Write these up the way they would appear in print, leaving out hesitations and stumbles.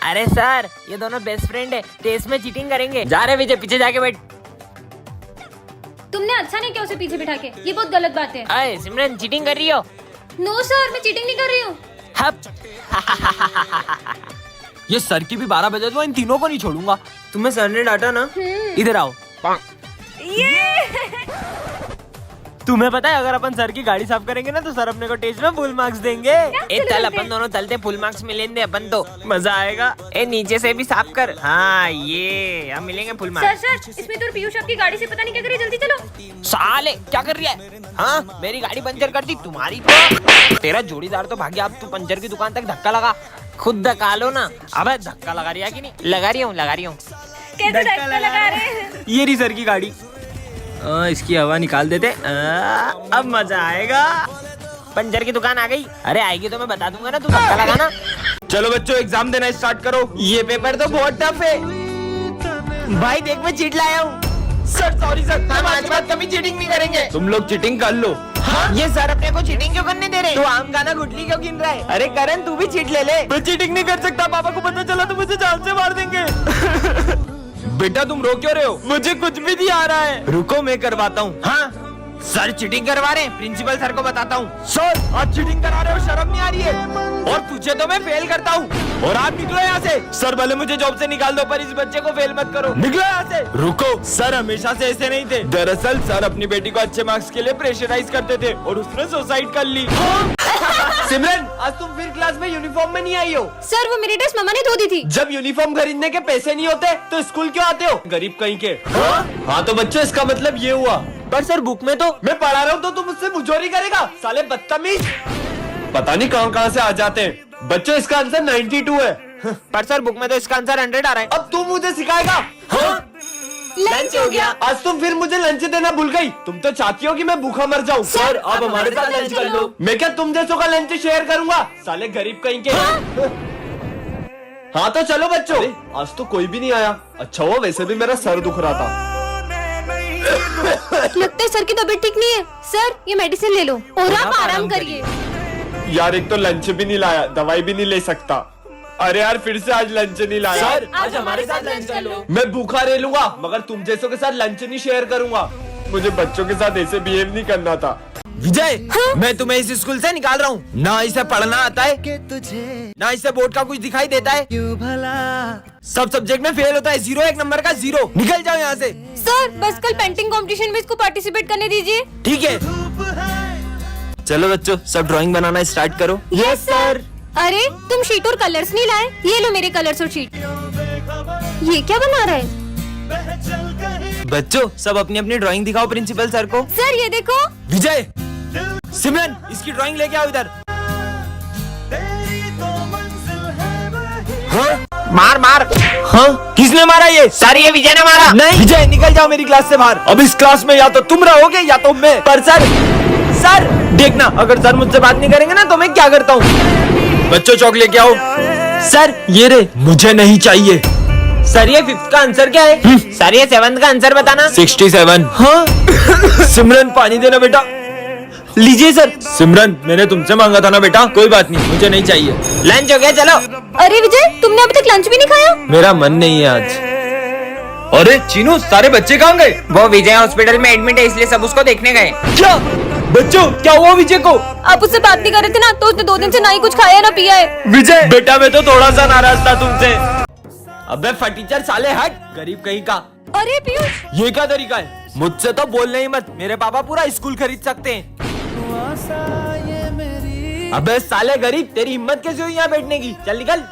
अरे सर, ये दोनों बेस्ट फ्रेंड है, टेस्ट में चीटिंग करेंगे। जा रहे विजय, पीछे जाके बैठ। तुमने अच्छा नहीं किया उसे पीछे बिठा के, ये बहुत गलत बात है। अरे सिमरन, चीटिंग कर रही हो? नो सर, मैं चीटिंग नहीं कर रही हूँ। हप। ये सर की भी 12 बजे तो इन तीनों को नहीं छोड़ूंगा। तुम्हें सर ने डांटा ना? इधर आओ। तुम्हें पता है अगर अपन सर की गाड़ी साफ करेंगे ना तो सर अपने को टेस्ट में फुल मार्क्स देंगे। ए चल, अपन दोनों चलते, फुल मार्क्स मिलेंगे अपन तो। मजा आएगा। ए नीचे से भी साफ कर। हाँ, ये हम मिलेंगे फुल सर मार्क्स। सर, इसमें तो पीयूष आपकी गाड़ी से पता नहीं क्या करी, जल्दी चलो। साले क्या कर रही है? हाँ, मेरी गाड़ी पंचर कर दी तुम्हारी तो। तेरा जोड़ीदार तो भाग्य, अब तू पंचर की दुकान तक धक्का लगा। खुद धक्का लो ना। अबे धक्का लगा रही है कि नहीं? लगा रही हूँ। कैसे धक्का लगा रहे हैं? ये रही सर की गाड़ी। इसकी हवा निकाल देते। अब मजा आएगा। पंचर की दुकान आ गई। अरे आएगी तो मैं बता दूंगा ना, तू धक्का लगाना। चलो बच्चों, एग्जाम देना स्टार्ट करो। ये पेपर तो बहुत टफ है। भाई देख, मैं चीट लाया हूँ। सर सॉरी सर, हम आज के बाद कभी चीटिंग नहीं करेंगे। तुम लोग चीटिंग कर लो। ये सर अपने को चीटिंग क्यों करने दे रहे? तो आम खाना गुटली क्यों गिन रहा है? अरे करण, तू भी चीट ले ले। मैं चीटिंग नहीं कर सकता, पापा को पता चला तो मुझे जान से मार देंगे। बेटा तुम रो क्यों रहे हो? मुझे कुछ भी नहीं आ रहा है। रुको मैं करवाता हूँ। हाँ सर, चीटिंग करवा रहे हैं, प्रिंसिपल सर को बताता हूँ। सर आप चीटिंग करा रहे हो, शर्म नहीं आ रही है? और तुझे तो मैं फेल करता हूँ। और आप निकलो यहाँ से। सर भले मुझे जॉब से निकाल दो पर इस बच्चे को फेल मत करो। निकलो यहाँ से। रुको, सर हमेशा से ऐसे नहीं थे। दरअसल सर अपनी बेटी को अच्छे मार्क्स के लिए प्रेशराइज करते थे और उसने सुसाइड कर ली। सिमरन, आज तुम फिर क्लास में यूनिफॉर्म में नहीं आई हो। सर वो मेरी ड्रेस मम्मा ने धो दी थी। जब यूनिफॉर्म खरीदने के पैसे नहीं होते तो स्कूल क्यों आते हो? गरीब कहीं के। हाँ तो बच्चों, इसका मतलब ये हुआ। पर सर बुक में तो मैं पढ़ा रहा हूँ तो तुम मुझसे मुझोरी करेगा? साले बदतमीज, पता नहीं कहाँ से आ जाते हैं। बच्चों इसका आंसर 92 है। पर सर बुक में तो इसका आंसर 100 आ रहा है। अब तू मुझे सिखाएगा? लंच हो गया। आज तुम फिर मुझे लंच देना भूल गई। तुम तो चाहती हो कि मैं भूखा मर जाऊँ। सर आप हमारे साथ लंच कर लो। मैं क्या तुम जैसों का लंच शेयर करूंगा? साले गरीब कहीं के। हाँ तो चलो बच्चों। आज तो कोई भी नहीं आया। अच्छा हुआ, वैसे भी मेरा सर दुख रहा था। लगता है सर की तबीयत ठीक नहीं है। सर ये मेडिसिन ले लो और आप आराम करिए। यार एक तो लंच भी नहीं लाया, दवाई भी नहीं ले सकता। अरे यार फिर से आज लंच नहीं लाया। सर, आज हमारे साथ लंच कर लो। मैं भूखा रह लूंगा मगर तुम जैसों के साथ लंच नहीं शेयर करूंगा। मुझे बच्चों के साथ ऐसे बिहेव नहीं करना था। विजय, मैं तुम्हें इस स्कूल से निकाल रहा हूँ। ना इसे पढ़ना आता है, ना इसे बोर्ड का कुछ दिखाई देता है। सब सब्जेक्ट में फेल होता है। 0 एक नंबर का 0। निकल जाओ यहाँ से। सर बस कल पेंटिंग कंपटीशन में इसको पार्टिसिपेट करने दीजिए। ठीक है। चलो बच्चों, सब ड्राइंग बनाना स्टार्ट करो। Yes sir. अरे तुम शीट और कलर्स नहीं लाए? ये लो मेरे कलर्स और शीट। ये क्या बना रहा है? बच्चों सब अपनी अपनी ड्राइंग दिखाओ प्रिंसिपल सर को। सर ये देखो। विजय, सिमरन, इसकी ड्राइंग लेके आओ इधर। हाँ? मार। हाँ? किसने मारा ये? सर ये विजय ने मारा। नहीं विजय, निकल जाओ मेरी क्लास से बाहर। अब इस क्लास में या तो तुम रहोगे या तो मैं। पर सर देखना, अगर सर मुझसे बात नहीं करेंगे ना तो मैं क्या करता हूँ। बच्चों चौक लेके आओ। सर ये रे, मुझे नहीं चाहिए। सर ये 5th का आंसर क्या है? सर ये 7th का आंसर बताना। 67। हाँ? सिमरन पानी देना बेटा। लीजिए सर। सिमरन मैंने तुमसे मांगा था ना बेटा। कोई बात नहीं, मुझे नहीं चाहिए। लंच हो गया, चलो। अरे विजय, तुमने अभी तक लंच भी नहीं खाया? मेरा मन नहीं है आज। अरे चीनू, सारे बच्चे कहाँ गए? वो विजय हॉस्पिटल में एडमिट है, इसलिए सब उसको देखने गए। क्या? बच्चों क्या हुआ विजय को? आप उससे बात नहीं कर रहे थे ना, तो उसने 2 दिन से ना ही कुछ खाया ना पिया है। विजय बेटा, मैं तो थोड़ा सा नाराज था तुमसे। अबे फटीचर साले, हट गरीब कहीं का। अरे पीयूष, ये क्या तरीका है? मुझसे तो बोलने ही मत, मेरे पापा पूरा स्कूल खरीद सकते हैं। अबे साले गरीब, तेरी हिम्मत कैसे हुई यहाँ बैठने की? चल निकल।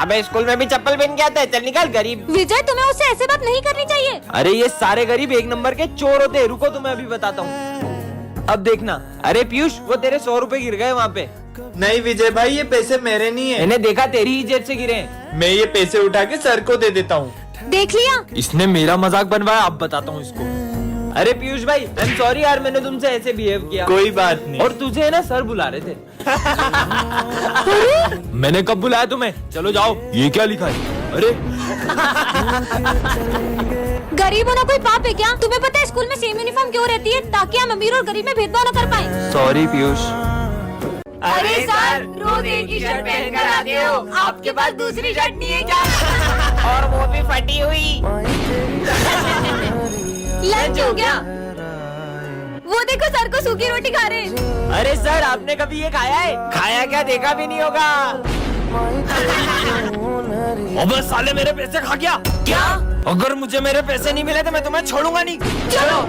अबे स्कूल में भी चप्पल पहन के आता है, चल निकल गरीब। विजय तुम्हें उससे ऐसे बात नहीं करनी चाहिए। अरे ये सारे गरीब एक नंबर के चोर होते हैं। रुको तुम्हें अभी बताता हूँ। अब देखना। अरे पीयूष, वो तेरे 100 रुपए गिर गए वहाँ पे। नहीं विजय भाई, ये पैसे मेरे नहीं है। मैंने देखा तेरी ही जेब से गिरे हैं। मैं ये पैसे उठा के सर को दे देता हूँ। देख लिया? इसने मेरा मजाक बनवाया, अब बताता हूँ इसको। अरे पीयूष भाई, आई एम सॉरी यार, मैंने तुमसे ऐसे बिहेव किया। कोई बात नहीं। और तुझे है ना सर बुला रहे थे। मैंने कब बुलाया तुम्हें? चलो जाओ। ये क्या लिखा है? अरे गरीब होना कोई पाप है क्या? तुम्हें पता है स्कूल में सेम यूनिफॉर्म क्यों रहती है? ताकि हम अमीर और गरीब में भेदभाव न कर पाए। सॉरी पीयूष। अरे सर, रोज एक ही शर्ट पहन कर आते हो, आपके पास दूसरी शर्ट नहीं है क्या? और वो भी फटी हुई। लंच हो गया? वो देखो सर को सूखी रोटी खा रहे हैं। अरे सर, आपने कभी ये खाया है? खाया क्या, देखा भी नहीं होगा। अबे साले, मेरे पैसे खा गया क्या? अगर मुझे मेरे पैसे नहीं मिले तो मैं तुम्हें छोड़ूंगा नहीं। चलो।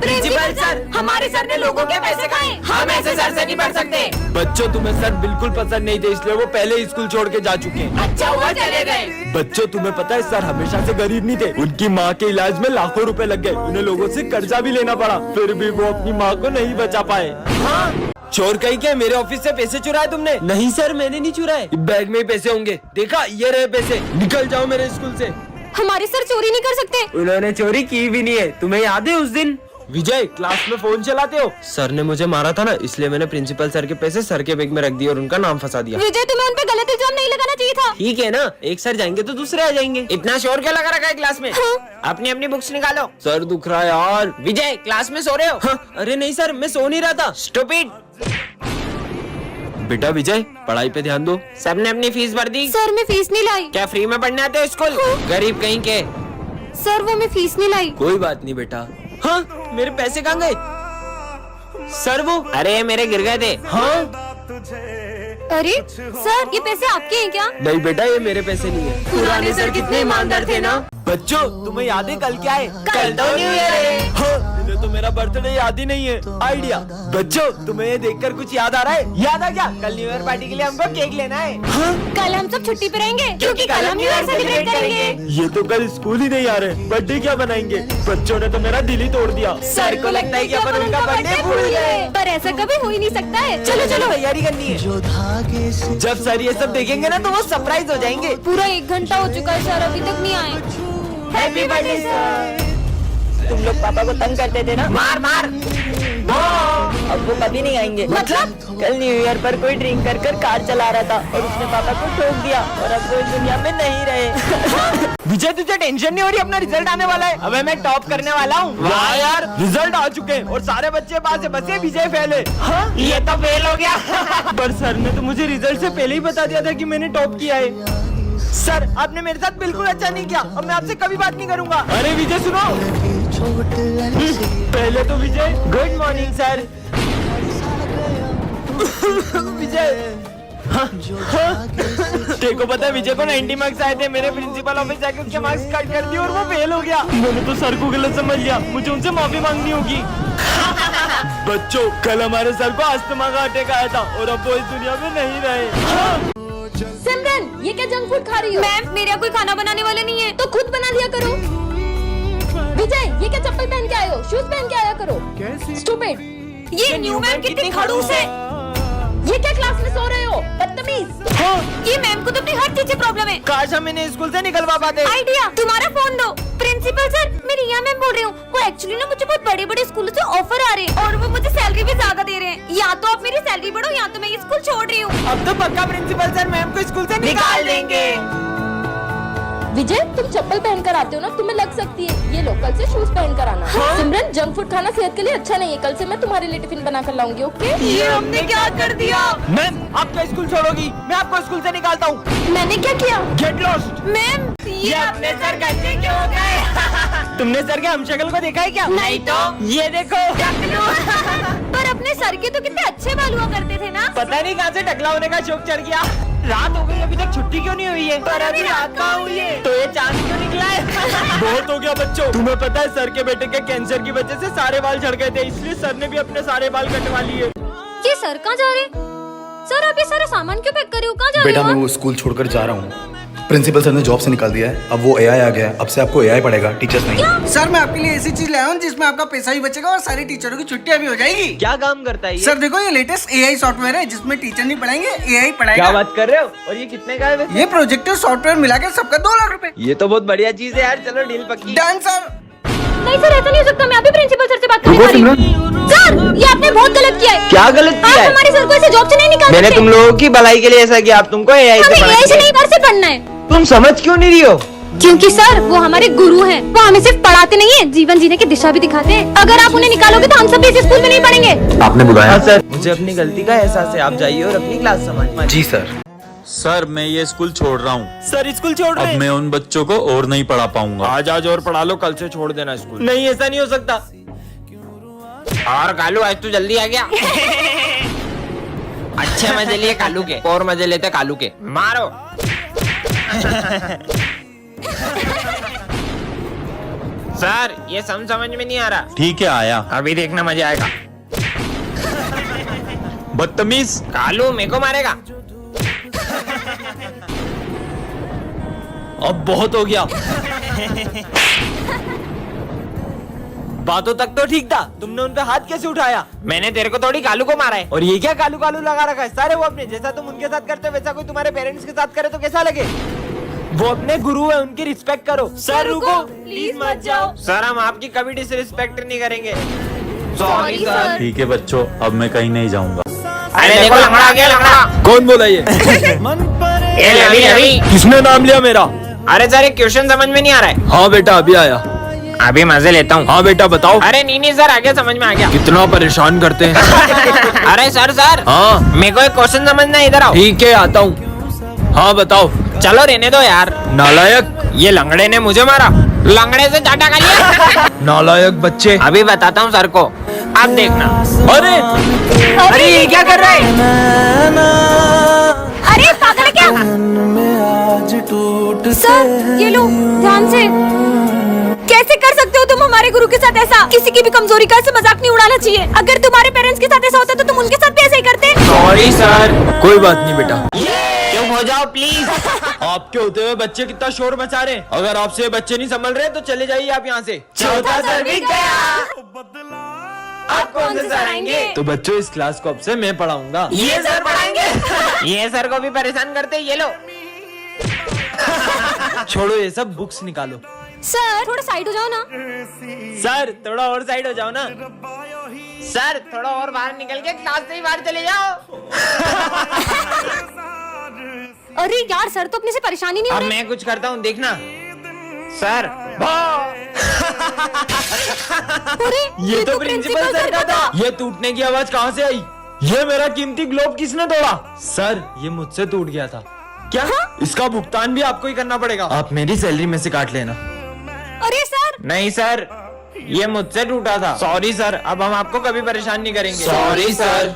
प्रिंसिपल सर, हमारे सर ने लोगों के पैसे खाए, हम ऐसे सर से नहीं बढ़ सकते। बच्चों, तुम्हें सर बिल्कुल पसंद नहीं थे, इसलिए वो पहले ही स्कूल छोड़ के जा चुके हैं। अच्छा हुआ चले गए। बच्चों, तुम्हें पता है सर हमेशा से गरीब नहीं थे। उनकी माँ के इलाज में लाखों रुपए लग गए, उन्हें लोगों से कर्जा भी लेना पड़ा, फिर भी वो अपनी माँ को नहीं बचा पाए। हाँ? चोर कहीं क्या, मेरे ऑफिस से पैसे चुराए तुमने? नहीं सर, मैंने नहीं चुराए, बैग में ही पैसे होंगे। देखा, ये रहे पैसे, निकल जाओ मेरे स्कूल से। हमारे सर चोरी नहीं कर सकते। उन्होंने चोरी की भी नहीं है, तुम्हें याद है उस दिन? विजय, क्लास में फोन चलाते हो? सर ने मुझे मारा था ना, इसलिए मैंने प्रिंसिपल सर के पैसे सर के बैग में रख दिए और उनका नाम फंसा दिया। विजय, तुम्हें उन पे गलत इल्जाम नहीं लगाना चाहिए था। ठीक है ना, एक सर जाएंगे तो दूसरे आ जाएंगे। इतना शोर क्यों लगा रखा है क्लास में? हाँ। अपनी अपनी बुक्स निकालो। सर दुख रहा है यार। विजय, क्लास में सो रहे हो? हाँ, अरे नहीं सर, मैं सो नहीं रहा था। स्टूपिड। बेटा विजय, पढ़ाई पे ध्यान दो। सबने अपनी फीस भर दी? सर, मैं फीस नहीं लाई। क्या फ्री में पढ़ने आते हो स्कूल? गरीब कहीं के। सर, वो मैं फीस नहीं लाई। कोई बात नहीं बेटा। हाँ, मेरे पैसे कहाँ गए? सर वो, अरे मेरे गिर गए थे। हाँ? अरे सर, ये पैसे आपके हैं क्या? नहीं बेटा, ये मेरे पैसे नहीं है। पुराने सर कितने ईमानदार थे ना। बच्चों, तुम्हें याद है कल क्या है? कल तो न्यू ईयर है। हाँ, इन्हें तो मेरा बर्थडे याद ही नहीं है। आइडिया। बच्चों, तुम्हें ये देखकर कुछ याद आ रहा है? याद आ क्या? कल न्यू ईयर पार्टी के लिए हमको केक लेना है। हाँ? कल हम सब छुट्टी पे रहेंगे, क्योंकि कल हम न्यू ईयर सेलिब्रेट करेंगे। ये तो कल स्कूल ही नहीं आ रहे, बर्थडे क्या बनाएंगे? बच्चों ने तो मेरा दिल ही तोड़ दिया। सर को लगता है कि अपन उनका बर्थडे भूल गए, पर ऐसा कभी हो ही नहीं सकता है। चलो चलो, तैयारी करनी है। जब सर ये सब देखेंगे ना तो वो सरप्राइज हो जाएंगे। पूरा 1 घंटा हो चुका है, सर अभी तक नहीं आए। Happy birthday sir. तुम लोग पापा को तंग करते थे ना, मार मार। अब वो कभी नहीं आएंगे। मतलब? कल न्यू ईयर पर कोई ड्रिंक कर कर कार चला रहा था और उसने पापा को ठोक दिया और अब वो इस दुनिया में नहीं रहे। विजय, तुझे टेंशन नहीं हो रही? अपना रिजल्ट आने वाला है, अबे मैं टॉप करने वाला हूँ। वाह यार, रिजल्ट आ चुके हैं और सारे बच्चे पास है, बस ये विजय फेल है। हाँ? ये तो फेल हो गया। पर सर ने तो मुझे रिजल्ट से पहले ही बता दिया था कि मैंने टॉप किया है। सर, आपने मेरे साथ बिल्कुल अच्छा नहीं किया, अब मैं आपसे कभी बात नहीं करूंगा। अरे विजय सुनो। पहले तो विजय, गुड मॉर्निंग सर। विजय, हाँ, हाँ। देखो पता है, विजय को 90 मार्क्स आए थे, मैंने प्रिंसिपल ऑफिस जाके उसके मार्क्स कट कर दिए और वो फेल हो गया। मैंने तो सर को गलत समझ लिया, मुझे उनसे माफी मांगनी होगी। बच्चों, कल हमारे सर को अस्थमा का अटैक आया था और अब वो इस दुनिया में नहीं रहे। हाँ? सिमरन, ये क्या जंक फूड खा रही हो? मैम, मेरे यहाँ कोई खाना बनाने वाले नहीं है, तो खुद बना दिया करो। विजय, ये क्या चप्पल पहन के आए हो? शूज पहन के आया करो। स्टूपिड। ये न्यू मैम कितनी खड़ूस है। ये क्या क्लास में सो रहे हो, बदतमीज। हाँ? ये मैम को तो अपनी हर चीज से प्रॉब्लम है। काश हम इन्हें स्कूल से निकलवा पाते। आइडिया, तुम्हारा फोन दो। प्रिंसिपल सर, मैं रिया मैम बोल रही हूँ। वो एक्चुअली ना मुझे बहुत बड़े बड़े स्कूलों से ऑफर आ रहे हैं और वो मुझे सैलरी भी ज्यादा दे रहे हैं। या तो आप मेरी सैलरी बढ़ो या तो मैं ये स्कूल छोड़ रही हूँ। अब तो पक्का प्रिंसिपल सर मैम को स्कूल से निकाल देंगे। विजय, तुम चप्पल पहन कर आते हो ना, तुम्हें लग सकती है। ये लो, कल से शूज पहन कर आना। हाँ? सिमरन, जंक फूड खाना सेहत के लिए अच्छा नहीं है। कल से मैं तुम्हारे लिए टिफिन बना कर लाऊंगी, ओके? ये हमने क्या कर दिया? मैम, आप क्या स्कूल छोड़ोगी? मैं आपको स्कूल से निकालता हूँ। मैंने क्या किया? Get lost. मैम, ये अपने सर गंजे क्यों हो गए? तुमने सर के हमशक्ल को देखा है क्या? नहीं तो। ये देखो। पर अपने सर के तो कितने अच्छे बाल हुआ करते थे ना। पता नहीं कहाँ से टकला होने का शौक चढ़ गया। रात हो गई, अभी तक छुट्टी क्यों नहीं हुई है? पर अभी रात कहाँ हुई है? तो ये चांद क्यों निकला है? बहुत हो गया बच्चों। तुम्हें पता है सर के बेटे के कैंसर की वजह से सारे बाल झड़ गए थे, इसलिए सर ने भी अपने सारे बाल कटवा लिए। ये सर कहाँ जा रहे? सर, आप ये सारा सामान क्यों पैक कर रहे हो? कहाँ जा रहे बेटा, हो? मैं वो स्कूल छोड़कर जा रहा हूँ। प्रिंसिपल सर ने जॉब से निकाल दिया है, अब वो एआई आ गया है। अब से आपको एआई पढ़ेगा, टीचर्स नहीं। सर, मैं आपके लिए ऐसी चीज लाया हूँ जिसमें आपका पैसा भी बचेगा और सारी टीचरों की छुट्टियां भी हो जाएगी। क्या काम करता है ये? सर देखो, ये लेटेस्ट एआई सॉफ्टवेयर है जिसमें टीचर नहीं पढ़ाएंगे, एआई पढ़ाएगा। क्या बात कर रहे हो? और ये कितने का है वैसे? ये प्रोजेक्टर सॉफ्टवेयर मिला के सबका 2 लाख रुपए। ये तो बहुत बढ़िया चीज है यार, चलो डील पक्की। Done sir. नहीं सर, ऐसा नहीं हो सकता। मैं अभी प्रिंसिपल सर से बात करने वाली हूँ। सर, ये आपने बहुत गलत किया है। क्या गलत आप किया है? हमारे सर को ऐसे जॉब से नहीं निकाल मैंने सकते। तुम लोगों की भलाई के लिए ऐसा किया, आप तुमको एआई से हमें पढ़ा एआई से दिया। नहीं, घर से पढ़ना है। तुम समझ क्यों नहीं रही हो? क्योंकि सर वो हमारे गुरु हैं। वो हमें सिर्फ पढ़ाते नहीं है, जीवन जीने की दिशा भी दिखाते हैं। अगर आप उन्हें निकालोगे तो हम सब भी इस स्कूल में नहीं पढ़ेंगे। आपने बुलाया? हाँ सर, मुझे अपनी गलती का एहसास है। आप जाइए और अपनी क्लास संभालिए। जी सर। सर मैं ये स्कूल छोड़ रहा हूँ। सर स्कूल छोड़ रहे अब हैं? मैं उन बच्चों को और नहीं पढ़ा पाऊंगा। आज और पढ़ा लो, कल से छोड़ देना स्कूल। नहीं, ऐसा नहीं हो सकता। और कालू आज तू जल्दी आ गया। अच्छे मजे लिए कालू के, और मजे लेते कालू के। मारो। सर ये समझ में नहीं आ रहा। ठीक है आया। अभी देखना मजा आएगा। बदतमीज। कालू मेरे को मारेगा। अब बहुत हो गया। बातों तक तो ठीक था, तुमने उन पे हाथ कैसे उठाया? मैंने तेरे को थोड़ी कालू को मारा है। और ये क्या कालू कालू लगा रखा है? सारे वो अपने जैसा तुम उनके साथ करते हो वैसा कोई तुम्हारे पेरेंट्स के साथ करे तो कैसा लगे? वो अपने गुरु है, उनकी रिस्पेक्ट करो। सर रुको, प्लीज मत जाओ। सर हम आपकी कभी डिसरिस्पेक्ट नहीं करेंगे। Sorry sir. ठीक है बच्चों, अब मैं कहीं नहीं जाऊंगा। अरे देखो लंगड़ा आ गया, लंगड़ा। कौन बोला ये? ये रवि रवि। किसने नाम लिया मेरा? अरे सर एक क्वेश्चन समझ में नहीं आ रहा है। हाँ बेटा अभी आया। अभी मजे लेता हूँ। हाँ बेटा बताओ। अरे नहीं सर आगे समझ में आ गया। कितना परेशान करते हैं। अरे सर हाँ मेरे को एक क्वेश्चन समझना है, इधर आओ। ठीक है आता हूँ। हाँ बताओ। चलो रहने दो यार। नालायक। ये लंगड़े ने मुझे मारा, लंगड़े से चाटा खा लिया। नालायक बच्चे। अभी बताता हूँ सर को, आप देखना। अरे अरे ये क्या कर रहे हैं? अरे पागल है क्या? सर ये लो ध्यान से। कैसे कर सकते हो तुम हमारे गुरु के साथ ऐसा? किसी की भी कमजोरी का ऐसे मजाक नहीं उड़ाना चाहिए। अगर तुम्हारे पेरेंट्स के साथ ऐसा होता तो तुम उनके साथ भी ऐसे ही करते। Sorry sir. कोई बात नहीं बेटा। चुप हो जाओ प्लीज। आपके होते हुए बच्चे कितना शोर मचा रहे हैं। अगर आपसे बच्चे नहीं संभल रहे तो चले जाइए आप यहाँ से। चौथा सर भी गया। अब कौन से सर आएंगे? तो बच्चों इस क्लास को अब से मैं पढ़ाऊंगा। ये सर पढ़ाएंगे। ये सर को भी परेशान करते, ये लो। छोड़ो ये सब, बुक्स निकालो। सर थोड़ा साइड हो जाओ ना। सर थोड़ा और साइड हो जाओ ना। सर थोड़ा और बाहर निकल के क्लास से ही बाहर चले जाओ। अरे यार सर तो अपने से परेशानी नहीं हो अब रही। मैं कुछ करता हूँ देखना। सर अरे ये तो प्रिंसिपल सर का था। ये टूटने की आवाज कहाँ से आई? ये मेरा कीमती ग्लोब किसने तोड़ा? सर ये मुझसे टूट गया था। क्या? इसका भुगतान भी आपको ही करना पड़ेगा। आप मेरी सैलरी में से काट लेना। अरे सर नहीं सर, ये मुझसे टूटा था। सॉरी सर, अब हम आपको कभी परेशान नहीं करेंगे। Sorry sir.